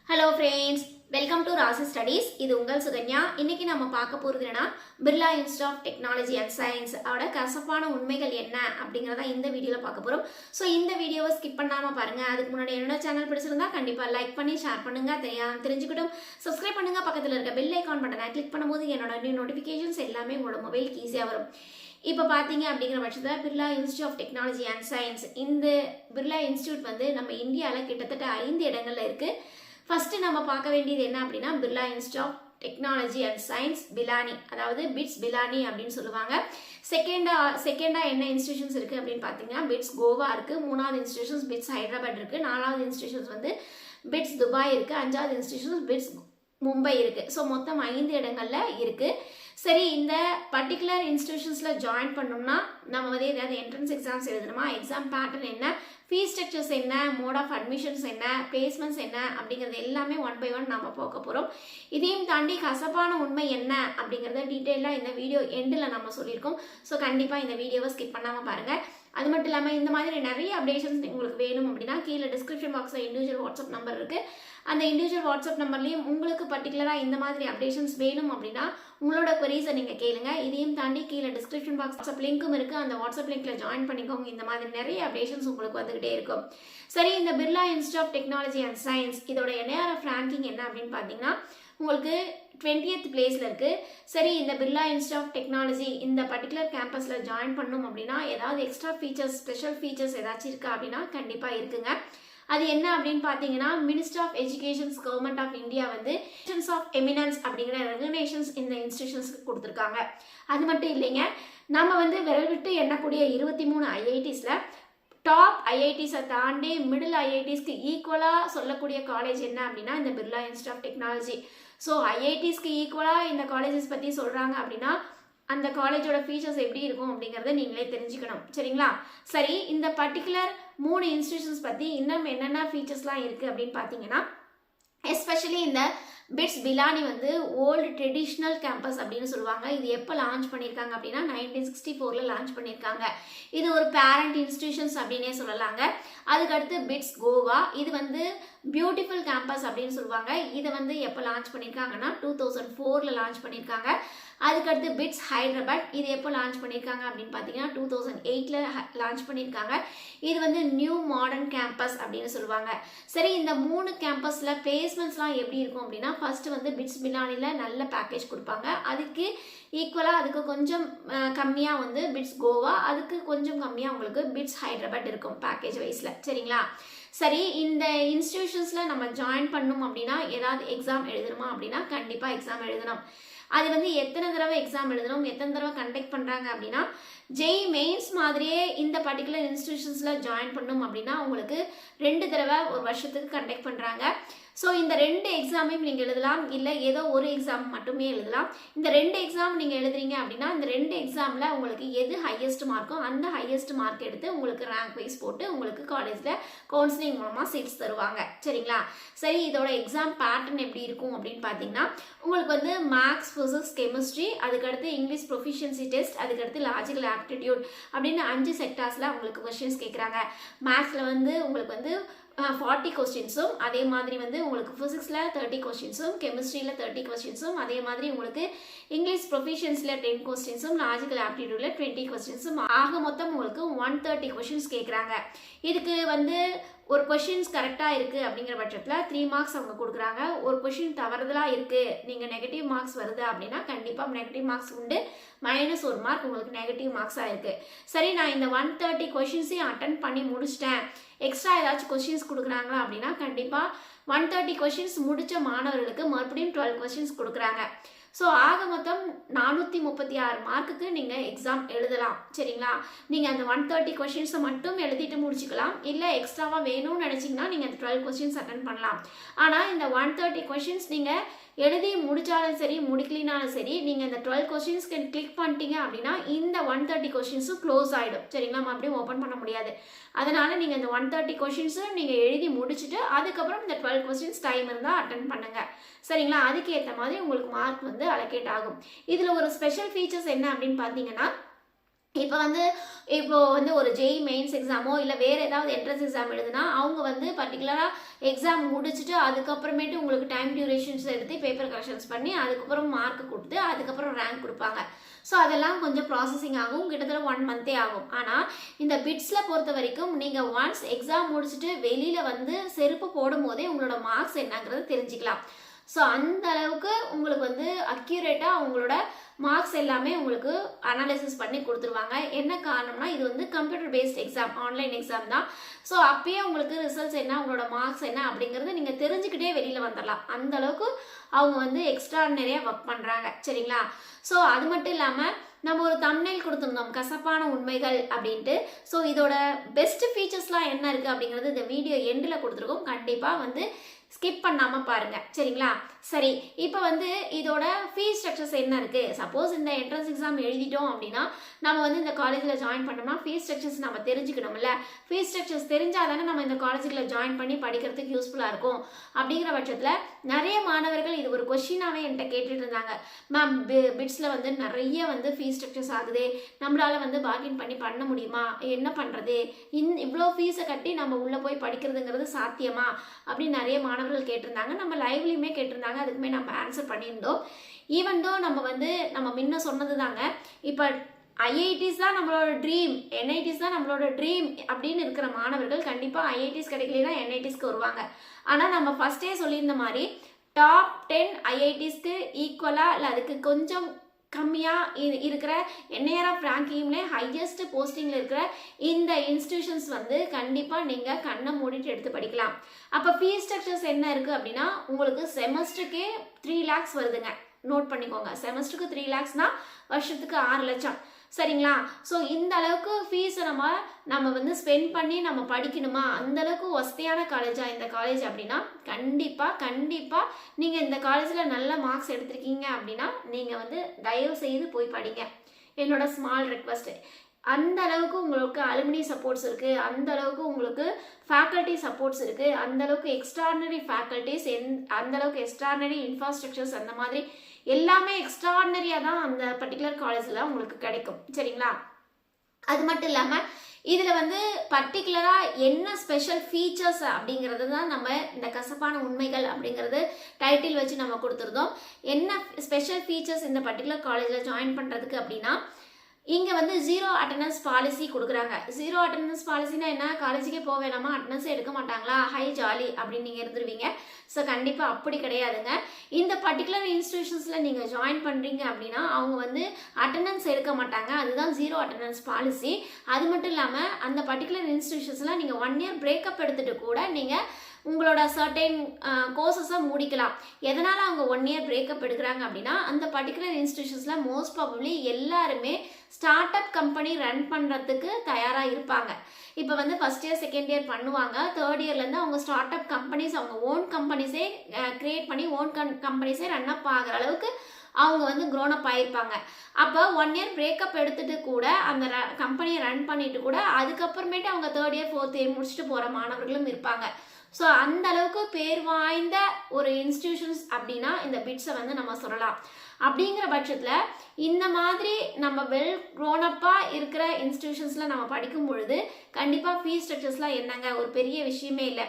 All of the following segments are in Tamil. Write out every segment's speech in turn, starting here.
Hello friends, welcome to Rasi Studies. இது உங்கள் சுகன்யா. இன்னைக்கு நம்ம பார்க்க போறது என்னன்னா Birla institute of technology and science அவட கசப்பான உண்மைகள் என்ன அப்படிங்கறத இந்த வீடியோல பார்க்க போறோம். சோ இந்த வீடியோவை ஸ்கிப் பண்ணாம பாருங்க. அதுக்கு முன்னாடி என்னோட சேனல் பிடிச்சிருந்தா கண்டிப்பா லைக் பண்ணி ஷேர் பண்ணுங்க. தெரிஞ்சுக்கிட்டும் சப்ஸ்கிரைப் பண்ணுங்க. பக்கத்துல இருக்க பெல் ஐகான் பட்டனை கிளிக் பண்ணும்போது என்னோட நோட்டிபிகேஷன்ஸ் எல்லாமே உங்களோட மொபைலுக்கு ஈஸியா வரும். இப்போ பார்த்தீங்க அப்படிங்கிற பட்சத்தில் Birla institute of technology and science இந்த பிர்லா இன்ஸ்டிடியூட் வந்து நம்ம இந்தியாவில் கிட்டத்தட்ட 5 இடங்கள்ல இருக்கு. ஃபர்ஸ்ட் நம்ம பார்க்க வேண்டியது என்ன அப்படின்னா Birla institute of technology and science Pilani, அதாவது பிட்ஸ் பிலானி அப்படின்னு சொல்லுவாங்க. செகண்டா என்ன இன்ஸ்டிடியூஷன்ஸ் இருக்கு அப்படின்னு பார்த்தீங்கன்னா பிட்ஸ் கோவா இருக்கு, மூணாவது இன்ஸ்டிடியூஷன்ஸ் பிட்ஸ் ஹைதராபாத் இருக்கு, நாலாவது இன்ஸ்டிடியூஷன்ஸ் வந்து பிட்ஸ் துபாய் இருக்கு, அஞ்சாவது இன்ஸ்டிடியூஷன்ஸ் பிட்ஸ் மும்பை இருக்கு. ஸோ மொத்தம் 5 இடங்கள்ல இருக்கு. சரி, இந்த பர்டிகுலர் இன்ஸ்டிடியூஷன்ஸ்ல ஜாயின் பண்ணோம்னா நம்ம வந்து ஏதாவது என்ட்ரன்ஸ் எக்ஸாம்ஸ் எழுதணுமா, எக்ஸாம் பேட்டர்ன் என்ன, ஃபீஸ் ஸ்ட்ரக்சர்ஸ் என்ன, மோட் ஆஃப் அட்மிஷன்ஸ் என்ன, பிளேஸ்மெண்ட்ஸ் என்ன அப்படிங்கிறது எல்லாமே 1 by 1 நம்ம பார்க்க போகிறோம். இதையும் தாண்டி கசப்பான உண்மை என்ன அப்படிங்கிறத டீட்டெயிலாக இந்த வீடியோ எண்டில் நம்ம சொல்லியிருக்கோம். ஸோ கண்டிப்பாக இந்த வீடியோவை ஸ்கிப் பண்ணாமல் பாருங்கள். அது மட்டும் இல்லாமல் இந்த மாதிரி நிறைய அப்டேஷன்ஸ் உங்களுக்கு வேணும் அப்படின்னா கீழே டிஸ்கிரிப்ஷன் பாக்ஸில் இண்டிவிஜுவல் வாட்ஸ்அப் நம்பர் இருக்குது. அந்த இண்டிவிஜுவல் வாட்ஸ்அப் நம்பர்லேயும் உங்களுக்கு பர்டிகுலராக இந்த மாதிரி அப்டேஷன்ஸ் வேணும் அப்படின்னா உங்களோட குவரீஸை நீங்கள் கேளுங்க. இதையும் தாண்டி கீழே டிஸ்கிரிப்ஷன் பாக்ஸ் வாட்ஸ்அப் லிங்க்கும் இருக்குது. அந்த வாட்ஸ்அப் லிங்க்கில் ஜாயின் பண்ணிக்கோங்க. இந்த மாதிரி நிறைய அப்டேஷன்ஸ் உங்களுக்கு வந்துகிட்டே இருக்கும். சரி, இந்த Birla institute of technology and science இதோட NIRF ரேங்கிங் என்ன அப்படின்னு பார்த்தீங்கன்னா உங்களுக்கு 20th பிளேஸில் இருக்குது. சரி, இந்த பிர்லா இன்ஸ்டிடியூட் ஆஃப் டெக்னாலஜி இந்த பர்டிகுலர் கேம்பஸில் ஜாயின் பண்ணணும் அப்படின்னா ஏதாவது எக்ஸ்ட்ரா ஃபீச்சர்ஸ் ஸ்பெஷல் ஃபீச்சர்ஸ் ஏதாச்சும் இருக்கா அப்படின்னா கண்டிப்பாக இருக்குங்க. அது என்ன அப்படின்னு பார்த்தீங்கன்னா minister of educations government of India வந்து இன்ஸ்டிடியூஷன்ஸ் ஆஃப் எமினன்ஸ் அப்படிங்கிற ரெகக்னேஷன்ஸ் இந்த இன்ஸ்டிடியூஷன்ஸ்க்கு கொடுத்துருக்காங்க. அது மட்டும் இல்லைங்க, நம்ம வந்து விரல் விட்டு எண்ணக்கூடிய 23 IITஸில் டாப் ஐஐடிஸை தாண்டி மிடில் ஐஐடிஸ்க்கு ஈக்குவலாக சொல்லக்கூடிய காலேஜ் என்ன அப்படின்னா இந்த Birla institute of technology. So ஐஐடிஸ்க்கு ஈக்குவலாக இந்த காலேஜஸ் பற்றி சொல்கிறாங்க அப்படின்னா அந்த காலேஜோட ஃபீச்சர்ஸ் எப்படி இருக்கும் அப்படிங்கிறத நீங்களே தெரிஞ்சுக்கணும். சரிங்களா? சரி, இந்த பர்டிகுலர் 3 இன்ஸ்டிடியூஷன்ஸ் பற்றி இன்னும் என்னென்ன ஃபீச்சர்ஸ்லாம் இருக்குது அப்படின்னு பார்த்தீங்கன்னா எஸ்பெஷலி இந்த பிட்ஸ் பிலானி வந்து ஓல்டு ட்ரெடிஷ்னல் கேம்பஸ் அப்படின்னு சொல்லுவாங்க. இது எப்போ லான்ச் பண்ணியிருக்காங்க அப்படின்னா 1964 லான்ச் பண்ணியிருக்காங்க. இது ஒரு பேரண்ட் இன்ஸ்டிடியூஷன்ஸ் அப்படின்னே சொல்லலாங்க. அதுக்கடுத்து பிட்ஸ் கோவா, இது வந்து பியூட்டிஃபுல் கேம்பஸ் அப்படின்னு சொல்லுவாங்க. இதை வந்து எப்போ லான்ச் பண்ணியிருக்காங்கன்னா 2004 லான்ச் பண்ணியிருக்காங்க. அதுக்கடுத்து பிட்ஸ் ஹைதராபாத், இது எப்போ லான்ச் பண்ணியிருக்காங்க அப்படின்னு பார்த்தீங்கன்னா 2008 லான்ச் பண்ணியிருக்காங்க. இது வந்து நியூ மாடர்ன் கேம்பஸ் அப்படின்னு சொல்லுவாங்க. சரி, இந்த 3 கேம்பஸில் பிளேஸ்மெண்ட்ஸ்லாம் எப்படி இருக்கும் அப்படின்னா ஃபர்ஸ்ட் வந்து பிட்ஸ் பிலானியில் நல்ல பேக்கேஜ் கொடுப்பாங்க. அதுக்கு ஈக்குவலாக அதுக்கு கொஞ்சம் கம்மியாக வந்து பிட்ஸ் கோவா, அதுக்கு கொஞ்சம் கம்மியாக உங்களுக்கு பிட்ஸ் ஹைதராபாத் இருக்கும் பேக்கேஜ் வைஸில். சரிங்களா? சரி, இந்த இன்ஸ்டிடியூஷன்ஸில் நம்ம ஜாயின் பண்ணணும் அப்படின்னா ஏதாவது எக்ஸாம் எழுதணுமா அப்படின்னா கண்டிப்பாக எக்ஸாம் எழுதணும். அது வந்து எத்தனை தடவை எக்ஸாம் எழுதணும், எத்தனை தடவை கண்டக்ட் பண்ணுறாங்க அப்படின்னா ஜெய் மெயின்ஸ் மாதிரியே இந்த பர்டிகுலர் இன்ஸ்டிடியூஷன்ஸில் ஜாயின் பண்ணணும் அப்படின்னா உங்களுக்கு 2 தடவை ஒரு வருஷத்துக்கு கண்டக்ட் பண்ணுறாங்க. ஸோ இந்த 2 எக்ஸாமையும் நீங்கள் எழுதலாம், இல்லை ஏதோ ஒரு எக்ஸாம் மட்டுமே எழுதலாம். இந்த 2 எக்ஸாம் நீங்கள் எழுதுறீங்க அப்படின்னா இந்த 2 எக்ஸாமில் உங்களுக்கு எது ஹையஸ்ட் மார்க்கோ அந்த ஹையஸ்ட் மார்க் எடுத்து உங்களுக்கு ரேங்க் வைஸ் போட்டு உங்களுக்கு காலேஜில் கவுன்சிலிங் மூலமாக சீட்ஸ் தருவாங்க. சரிங்களா? சரி, இதோட எக்ஸாம் பேட்டர்ன் எப்படி இருக்கும் அப்படின்னு பார்த்தீங்கன்னா உங்களுக்கு வந்து மேக்ஸ், ஃபிசிக்ஸ், கெமிஸ்ட்ரி, அதுக்கடுத்து இங்கிலீஷ் ப்ரொஃபிஷியன்சி டெஸ்ட், அதுக்கடுத்து லாஜிக்கல் ஆப்டிடியூட் அப்படின்னு 5 செக்டார்ஸில் உங்களுக்கு கொஸ்டின்ஸ் கேட்குறாங்க. மேக்ஸில் வந்து உங்களுக்கு வந்து 40 கொஸ்டின்ஸும், அதே மாதிரி வந்து உங்களுக்கு ஃபிசிக்ஸில் 30 கொஸ்டின்ஸும், கெமிஸ்ட்ரியில் 30 கொஸ்டின்ஸும், அதே மாதிரி உங்களுக்கு இங்கிலீஷ் ப்ரொஃபிஷியன்ஸில் 10 கொஸ்டின்ஸும், லாஜிக்கல் ஆப்டிடியூடில் 20 கொஸ்டின்ஸும், ஆக மொத்தம் உங்களுக்கு 130 கொஸ்டின்ஸ் கேட்குறாங்க. இதுக்கு வந்து ஒரு கொஷின்ஸ் கரெக்டாக இருக்குது அப்படிங்கிற பட்சத்தில் 3 மார்க்ஸ் அவங்க கொடுக்குறாங்க. ஒரு கொஷின் தவறுதலாக இருக்குது, நீங்கள் நெகட்டிவ் மார்க்ஸ் வருது அப்படின்னா கண்டிப்பாக நெகட்டிவ் மார்க்ஸ் உண்டு, -1 மார்க் உங்களுக்கு நெகட்டிவ் மார்க்ஸாக இருக்குது. சரி, நான் இந்த 130 கொஷின்ஸையும் அட்டன் பண்ணி முடிச்சிட்டேன், எக்ஸ்ட்ரா ஏதாச்சும் கொஷின்ஸ் கொடுக்குறாங்களா அப்படின்னா கண்டிப்பாக 130 கொஷின்ஸ் முடித்த மாணவர்களுக்கு மறுபடியும் 12 கொஷின்ஸ் கொடுக்குறாங்க. ஸோ ஆக மொத்தம் 436 மார்க்குக்கு நீங்கள் எக்ஸாம் எழுதலாம். சரிங்களா? நீங்கள் அந்த 130 கொஷின்ஸை மட்டும் எழுதிட்டு முடிச்சுக்கலாம், இல்லை எக்ஸ்ட்ராவாக வேணும்னு நினச்சிங்கன்னா நீங்கள் அந்த 12 கொஷின்ஸ் அட்டன் பண்ணலாம். ஆனால் இந்த 130 கொஷின்ஸ் நீங்கள் எழுதி முடித்தாலும் சரி முடிக்கலினாலும் சரி நீங்கள் இந்த 12 கொஷின்ஸ்க்கு கிளிக் பண்ணிட்டீங்க அப்படின்னா இந்த 130 கொஷின்ஸும் க்ளோஸ் ஆகிடும். சரிங்களா? மறுபடியும் ஓப்பன் பண்ண முடியாது. அதனால் நீங்கள் இந்த 130 கொஷின்ஸும் நீங்கள் எழுதி முடிச்சுட்டு அதுக்கப்புறம் இந்த 12 கொஷின்ஸ் டைம் இருந்தால் அட்டன் பண்ணுங்கள். சரிங்களா? அதுக்கு ஏற்ற மாதிரி உங்களுக்கு மார்க் வந்து அலோகேட் ஆகும். இதில் ஒரு ஸ்பெஷல் ஃபீச்சர்ஸ் என்ன அப்படின்னு பார்த்தீங்கன்னா இப்போ வந்து ஒரு ஜேஇ மெயின்ஸ் எக்ஸாமோ இல்லை வேறு ஏதாவது என்ட்ரன்ஸ் எக்ஸாம் எழுதுனா அவங்க வந்து பர்டிகுலராக எக்ஸாம் முடிச்சுட்டு அதுக்கப்புறமேட்டு உங்களுக்கு டைம் டியூரேஷன்ஸ் எடுத்து பேப்பர் கரெக்ஷன்ஸ் பண்ணி அதுக்கப்புறம் மார்க் கொடுத்து அதுக்கப்புறம் ரேங்க் கொடுப்பாங்க. ஸோ அதெல்லாம் கொஞ்சம் ப்ராசஸிங் ஆகும், கிட்டத்தட்ட 1 மந்த்தே ஆகும். ஆனால் இந்த பிட்ஸில் பொறுத்த வரைக்கும் நீங்கள் ஒன்ஸ் எக்ஸாம் முடிச்சுட்டு வெளியில் வந்து செருப்பு போடும் போதே உங்களோட மார்க்ஸ் என்னங்கிறது தெரிஞ்சுக்கலாம். ஸோ அந்த அளவுக்கு உங்களுக்கு வந்து அக்யூரேட்டாக உங்களோட மார்க்ஸ் எல்லாமே உங்களுக்கு அனாலிசிஸ் பண்ணி கொடுத்துருவாங்க. என்ன காரணம்னா இது வந்து computer based exam, online exam தான். ஸோ அப்பயே உங்களுக்கு ரிசல்ட்ஸ் என்ன, உங்களோட மார்க்ஸ் என்ன அப்படிங்கிறது நீங்கள் தெரிஞ்சுக்கிட்டே வெளியில் வந்துடலாம். அந்த அளவுக்கு அவங்க வந்து எக்ஸ்ட்ராடினரியாக ஒர்க் பண்ணுறாங்க. சரிங்களா? ஸோ அது மட்டும் இல்லாமல் நம்ம ஒரு தம்ப்நெயில் கொடுத்துருந்தோம், கசப்பான உண்மைகள் அப்படின்ட்டு. ஸோ இதோட பெஸ்ட் ஃபீச்சர்ஸ்லாம் என்ன இருக்குது அப்படிங்கிறது இந்த வீடியோ எண்டில் கொடுத்துருக்கோம். கண்டிப்பாக வந்து ஸ்கிப் பண்ணாமல் பாருங்கள். சரிங்களா? சரி, இப்போ வந்து இதோட ஃபீஸ் ஸ்ட்ரக்சர்ஸ் என்ன இருக்குது. சப்போஸ் இந்த என்ட்ரன்ஸ் எக்ஸாம் எழுதிட்டோம் அப்படின்னா நம்ம வந்து இந்த காலேஜில் ஜாயின் பண்ணோம்னா ஃபீஸ் ஸ்ட்ரக்சர்ஸ் நம்ம தெரிஞ்சுக்கணும்ல. ஃபீஸ் ஸ்ட்ரக்சர்ஸ் தெரிஞ்சால் தானே நம்ம இந்த காலேஜில் ஜாயின் பண்ணி படிக்கிறதுக்கு யூஸ்ஃபுல்லாக இருக்கும். அப்படிங்கிற பட்சத்தில் நிறைய மாணவர்கள் இது ஒரு கொஷினாகவே என்கிட்ட கேட்டுட்டு இருந்தாங்க. மேம், பிட்ஸில் வந்து நிறைய வந்து ஃபீஸ் ஸ்ட்ரக்சர்ஸ் ஆகுது, நம்மளால் வந்து பார்கின் பண்ண முடியுமா, என்ன பண்ணுறது, இவ்வளோ ஃபீஸை கட்டி நம்ம உள்ளே போய் படிக்கிறதுங்கிறது சாத்தியமா அப்படின்னு நிறைய மாணவர்கள் கேட்டிருந்தாங்க. நம்ம லைவ்லையுமே கேட்டிருந்தாங்க, அதுக்குமே நம்ம ஆன்சர் பண்ணியிருந்தோம். ஈவன் தோ நம்ம முன்ன சொன்னது தாங்க, இப்போ ஐஐடிஸ் தான் நம்மளோட ட்ரீம், என்ஐடிஸ் தான் நம்மளோட ட்ரீம் அப்படின்னு இருக்கிற மாணவர்கள் கண்டிப்பாக ஐஐடிஸ் கிடைக்கலனா என்ஐடிஸ்க்கு வருவாங்க. ஆனால் நம்ம ஃபஸ்ட்டே சொல்லியிருந்த மாதிரி டாப் 10 ஐஐடிஸ்க்கு ஈக்குவலாக இல்லை அதுக்கு கொஞ்சம் கம்மியாக இருக்கிற NIRF ரேங்கிங்லே ஹையஸ்ட் போஸ்டிங்கில் இருக்கிற இந்த இன்ஸ்டிடியூஷன்ஸ் வந்து கண்டிப்பாக நீங்கள் கண்ணை மூடிட்டு எடுத்து படிக்கலாம். அப்போ ஃபீஸ் ஸ்ட்ரக்சர்ஸ் என்ன இருக்குது அப்படின்னா உங்களுக்கு செமஸ்டருக்கே 3 lakhs வருதுங்க. நோட் பண்ணிக்கோங்க, செமஸ்டருக்கு 3 lakhsனா வருஷத்துக்கு 6 லட்சம். சரிங்களா? ஸோ இந்த அளவுக்கு ஃபீஸை நம்ம வந்து ஸ்பெண்ட் பண்ணி நம்ம படிக்கணுமா, அந்த அளவுக்கு வசதியான காலேஜா இந்த காலேஜ் அப்படின்னா கண்டிப்பாக நீங்கள் இந்த காலேஜில் நல்ல மார்க்ஸ் எடுத்திருக்கீங்க அப்படின்னா நீங்கள் வந்து தயவு செய்து போய் படிங்க. என்னோட ஸ்மால் ரெக்வஸ்ட். அந்த அளவுக்கு உங்களுக்கு அலுமினி சப்போர்ட்ஸ் இருக்குது, அந்த அளவுக்கு உங்களுக்கு ஃபேக்கல்ட்டி சப்போர்ட்ஸ் இருக்குது, அந்த அளவுக்கு எக்ஸ்ட்ராடினரி ஃபேக்கல்ட்டிஸ், அந்த அளவுக்கு எக்ஸ்ட்ராடினரி இன்ஃப்ராஸ்ட்ரக்சர்ஸ், அந்த மாதிரி எல்லாமே எக்ஸ்ட்ராடினரியாக தான் அந்த பர்டிகுலர் காலேஜில் உங்களுக்கு கிடைக்கும். சரிங்களா? அது மட்டும் இல்லாமல் இதில் வந்து பர்டிகுலராக என்ன ஸ்பெஷல் ஃபீச்சர்ஸ் அப்படிங்கிறது தான் நம்ம இந்த கசப்பான உண்மைகள் அப்படிங்கிறது டைட்டில் வச்சு நம்ம கொடுத்துருந்தோம். என்ன ஸ்பெஷல் ஃபீச்சர்ஸ் இந்த பர்டிகுலர் காலேஜில் ஜாயின் பண்ணுறதுக்கு அப்படின்னா இங்கே வந்து 0 attendance பாலிசி கொடுக்குறாங்க. 0 attendance பாலிசினா என்ன, காலேஜுக்கே போக வேணாமா, அட்டண்டன்ஸே எடுக்க மாட்டாங்களா, ஹை ஜாலி அப்படின்னு நீங்கள் இருந்துருவீங்க. ஸோ கண்டிப்பாக அப்படி கிடையாதுங்க. இந்த பர்டிகுலர் இன்ஸ்டிடியூஷன்ஸில் நீங்கள் ஜாயின் பண்ணுறீங்க அப்படின்னா அவங்க வந்து அட்டண்டன்ஸ் எடுக்க மாட்டாங்க. அதுதான் 0 attendance பாலிசி. அது மட்டும் இல்லாமல் அந்த பர்டிகுலர் இன்ஸ்டிடியூஷன்ஸில் நீங்கள் 1 year பிரேக்கப் எடுத்துகிட்டு கூட நீங்கள் உங்களோட சர்டைன் கோர்சஸை முடிக்கலாம். எதனால் அவங்க 1 year பிரேக்கப் எடுக்கிறாங்க அப்படின்னா அந்த பர்டிகுலர் இன்ஸ்டிடியூஷன்ஸில் மோஸ்ட் ப்ராபப்ளி எல்லாருமே ஸ்டார்ட் அப் கம்பெனி ரன் பண்ணுறதுக்கு தயாராக இருப்பாங்க. இப்போ வந்து ஃபஸ்ட் இயர் செகண்ட் இயர் பண்ணுவாங்க, தேர்ட் இயர்லேருந்து அவங்க ஸ்டார்ட் அப் கம்பெனிஸ், அவங்க ஓன் கம்பெனிஸே க்ரியேட் பண்ணி ஓன் கம்பெனிஸே ரன் அப் ஆகிற அளவுக்கு அவங்க வந்து க்ரோனப் ஆகிருப்பாங்க. அப்போ 1 year பிரேக்கப் எடுத்துகிட்டு கூட அந்த கம்பெனியை ரன் பண்ணிட்டு கூட அதுக்கப்புறமேட்டு அவங்க தேர்ட் இயர் ஃபோர்த் இயர் முடிச்சுட்டு போகிற மாணவர்களும் இருப்பாங்க. ஸோ அந்த அளவுக்கு பேர் வாய்ந்த ஒரு இன்ஸ்டிடியூஷன்ஸ் அப்படின்னா இந்த பிட்ஸை வந்து நம்ம சொல்லலாம். அப்படிங்கிற பட்சத்தில் இந்த மாதிரி நம்ம வெல் க்ரோனப்பாக இருக்கிற இன்ஸ்டிடியூஷன்ஸில் நம்ம படிக்கும் பொழுது கண்டிப்பாக ஃபீஸ் ஸ்ட்ரக்சர்ஸ்லாம் என்னங்க ஒரு பெரிய விஷயமே இல்லை.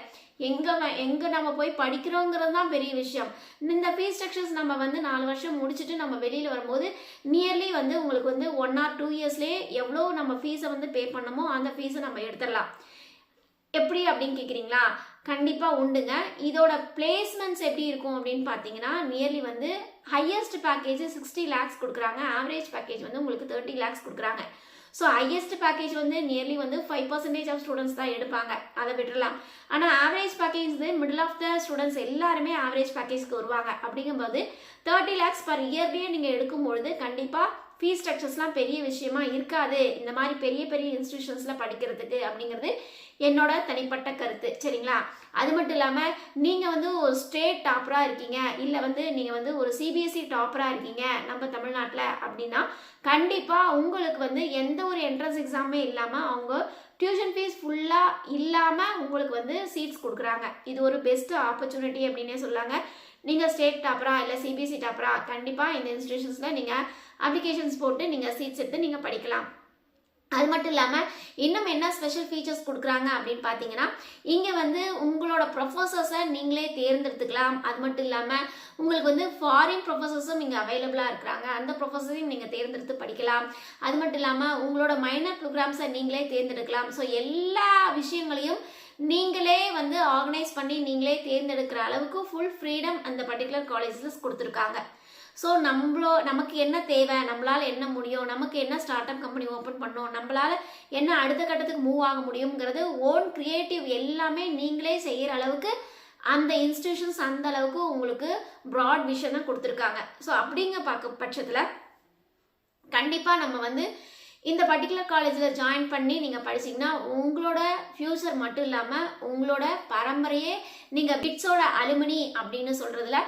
எங்கே நம்ம போய் படிக்கிறோங்கிறது தான் பெரிய விஷயம். இந்த ஃபீஸ் ஸ்ட்ரக்சர்ஸ் நம்ம வந்து 4 வருஷம் முடிச்சுட்டு நம்ம வெளியில் வரும்போது நியர்லி வந்து உங்களுக்கு வந்து 1 or 2 yearsலேயே எவ்வளோ நம்ம ஃபீஸை வந்து பே பண்ணமோ அந்த ஃபீஸை நம்ம எடுத்துடலாம். எப்படி அப்படின்னு கேட்குறீங்களா? கண்டிப்பாக உண்டுங்க. இதோட பிளேஸ்மெண்ட்ஸ் எப்படி இருக்கும் அப்படின்னு பார்த்தீங்கன்னா நியர்லி வந்து ஹையஸ்ட் பேக்கேஜ் 60 lakhs கொடுக்குறாங்க, ஆவரேஜ் பேக்கேஜ் வந்து உங்களுக்கு 30 lakhs கொடுக்குறாங்க. ஸோ ஹையஸ்ட் பேக்கேஜ் வந்து நியர்லி வந்து 5% ஆஃப் ஸ்டூடெண்ட்ஸ் தான் எடுப்பாங்க, அதை விட்டுடலாம். ஆனால் ஆவரேஜ் பேக்கேஜ் வந்து மிடில் ஆஃப் த ஸ்டூடெண்ட்ஸ் எல்லாருமே ஆவரேஜ் பேக்கேஜ்க்கு வருவாங்க. அப்படிங்கும்போது 30 lakhs per yearலேயே நீங்கள் எடுக்கும்பொழுது கண்டிப்பாக ஃபீஸ் ஸ்ட்ரக்சர்ஸ்லாம் பெரிய விஷயமா இருக்காது இந்த மாதிரி பெரிய பெரிய இன்ஸ்டிடியூஷன்ஸில் படிக்கிறதுக்கு அப்படிங்கிறது என்னோட தனிப்பட்ட கருத்து. சரிங்களா? அது மட்டும் இல்லாமல் நீங்கள் வந்து ஒரு ஸ்டேட் டாப்பராக இருக்கீங்க, இல்லை வந்து நீங்கள் வந்து ஒரு CBSE டாப்பராக இருக்கீங்க நம்ம தமிழ்நாட்டில் அப்படின்னா கண்டிப்பாக உங்களுக்கு வந்து எந்த ஒரு என்ட்ரன்ஸ் எக்ஸாமே இல்லாமல் அவங்க டியூஷன் ஃபீஸ் ஃபுல்லாக இல்லாமல் உங்களுக்கு வந்து சீட்ஸ் கொடுக்குறாங்க. இது ஒரு பெஸ்ட் ஆப்பர்ச்சுனிட்டி அப்படின்னே சொல்லாங்க. நீங்கள் ஸ்டேட் டாப்பரா இல்லை CBSE டாப்பரா கண்டிப்பாக இந்த இன்ஸ்டிடியூஷன்ஸில் நீங்கள் அப்ளிகேஷன்ஸ் போட்டு நீங்கள் சீட்ஸ் எடுத்து நீங்கள் படிக்கலாம். அது மட்டும் இல்லாமல் இன்னும் என்ன ஸ்பெஷல் ஃபீச்சர்ஸ் கொடுக்குறாங்க அப்படின்னு பார்த்தீங்கன்னா, இங்கே வந்து உங்களோட ப்ரொஃபஸர்ஸை நீங்களே தேர்ந்தெடுத்துக்கலாம். அது மட்டும் இல்லாமல் உங்களுக்கு வந்து ஃபாரின் ப்ரொஃபஸர்ஸும் இங்கே அவைலபிளாக இருக்கிறாங்க. அந்த ப்ரொஃபஸரையும் நீங்கள் தேர்ந்தெடுத்து படிக்கலாம். அது மட்டும் இல்லாமல் உங்களோட மைனர் ப்ரோக்ராம்ஸை நீங்களே தேர்ந்தெடுக்கலாம். ஸோ எல்லா விஷயங்களையும் நீங்களே வந்து ஆர்கனைஸ் பண்ணி நீங்களே தேர்ந்தெடுக்கிற அளவுக்கு ஃபுல் ஃப்ரீடம் அந்த பர்டிகுலர் காலேஜஸ் கொடுத்துருக்காங்க. ஸோ நமக்கு என்ன தேவை, நம்மளால் என்ன முடியும், நமக்கு என்ன ஸ்டார்ட் அப் கம்பெனி ஓப்பன் பண்ணோம், நம்மளால் என்ன அடுத்த கட்டத்துக்கு மூவ் ஆக முடியுங்கிறது ஓன் கிரியேட்டிவ் எல்லாமே நீங்களே செய்கிற அளவுக்கு அந்த இன்ஸ்டிடியூஷன்ஸ் அந்த அளவுக்கு உங்களுக்கு ப்ராட் விஷன் தான் கொடுத்துருக்காங்க. ஸோ அப்படிங்க பார்க்க பட்சத்தில் கண்டிப்பாக நம்ம வந்து இந்த பர்டிகுலர் காலேஜில் ஜாயின் பண்ணி நீங்கள் படிச்சிங்கன்னா உங்களோட ஃப்யூச்சர் மட்டும் இல்லாமல் உங்களோட பரம்பரையே நீங்கள் பிட்ஸோட அலுமினி அப்படின்னு சொல்கிறதுல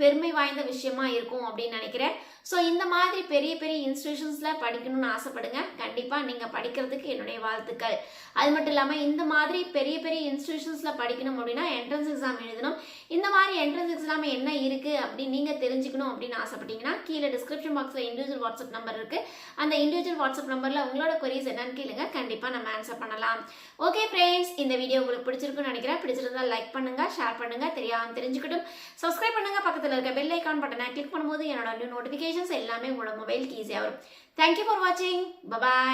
பெருமை வாய்ந்த விஷயமா இருக்கும் அப்படின்னு நினைக்கிறேன். ஸோ இந்த மாதிரி பெரிய பெரிய இன்ஸ்டிடியூஷன்ஸில் படிக்கணும்னு ஆசைப்படுங்க. கண்டிப்பாக நீங்கள் படிக்கிறதுக்கு என்னுடைய வாழ்த்துக்கள். அது மட்டும் இல்லாமல் இந்த மாதிரி பெரிய பெரிய இன்ஸ்டிடியூஷன்ஸில் படிக்கணும் அப்படின்னா என்ட்ரன்ஸ் எக்ஸாம் எழுதணும். இந்த மாதிரி என்ட்ரன்ஸ் எக்ஸாம் என்ன இருக்குது அப்படின்னு நீங்கள் தெரிஞ்சுக்கணும் அப்படின்னு ஆசைப்பட்டீங்கன்னா கீழே டிஸ்கிரிப்ஷன் பாக்ஸில் இண்டிவிஜுவல் வாட்ஸ்அப் நம்பர் இருக்குது. அந்த இண்டிவிஜுவல் வாட்ஸ்அப் நம்பரில் உங்களோட கொரீஸ் என்னன்னு கேளுங்க. கண்டிப்பாக நம்ம ஆன்சர் பண்ணலாம். ஓகே ஃப்ரெண்ட்ஸ், இந்த வீடியோ உங்களுக்கு பிடிச்சிருக்குன்னு நினைக்கிறேன். பிடிச்சிருந்தா லைக் பண்ணுங்கள், ஷேர் பண்ணுங்கள், தெரியாமல் தெரிஞ்சுக்கிட்டும் சப்ஸ்கிரைப் பண்ணுங்கள். பக்கத்தில் இருக்க பெல் ஐக்கான் பட்டனை கிளிக் பண்ணும்போது என்னோட நியூ நோட்டிஃபிகேஷன்ஸ் எல்லாமே உங்களோட மொபைலுக்கு ஈஸியாக வரும். தேங்க்யூ ஃபார் வாட்சிங். பபாய்.